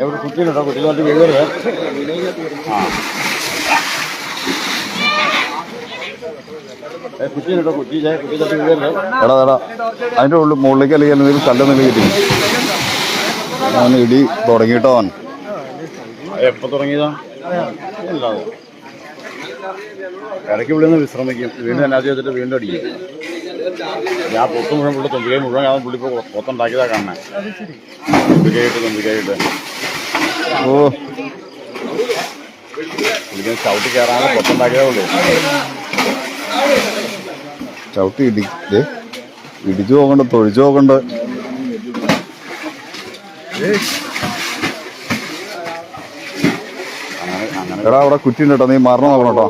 എവിടെ കുറ്റിയിലുണ്ടോ? കുറ്റിയിലോട്ട് വീഴരുത്. കുറ്റിയിലുണ്ടോ? കുറ്റിയിലോട്ട് വീഴരുത്. എടാ അതിൻ്റെ ഉള്ളിൽ മുകളിലേക്ക് അല്ലെങ്കിൽ എന്തെങ്കിലും കല്ലെന്തെങ്കിലും കിട്ടി. അവന് ഇടി തുടങ്ങിയിട്ടോ. അവൻ എപ്പോൾ തുടങ്ങിയതാ? ഇല്ലാതെ ഇടയ്ക്ക് ഇവിടെ നിന്ന് വിശ്രമിക്കും. വീണ്ടും എന്നാ ചെയ്തിട്ട് വീണ്ടും അടിക്കും. ഞാൻ പൊത്ത് മുഴുവൻ പുള്ളി തുമ്പിക്കൈ മുഴുവൻ ഞാൻ പുള്ളി ഇപ്പോൾ പൊത്തുണ്ടാക്കിയതാ കാണണേ. തുമ്പിക്കൈയിട്ട് ഓ പുള്ളിക്ക് ചവിട്ടി കയറാതെ പൊത്തുണ്ടാക്കിയതേ ഉള്ളൂ. ചവിട്ടി ഇടിച്ചു പോകണ്ട, തൊഴിച്ചു പോകണ്ട. എടാ അവിടെ കുറ്റിയുണ്ട് കേട്ടോ, നീ മരണം നോക്കണം കേട്ടോ.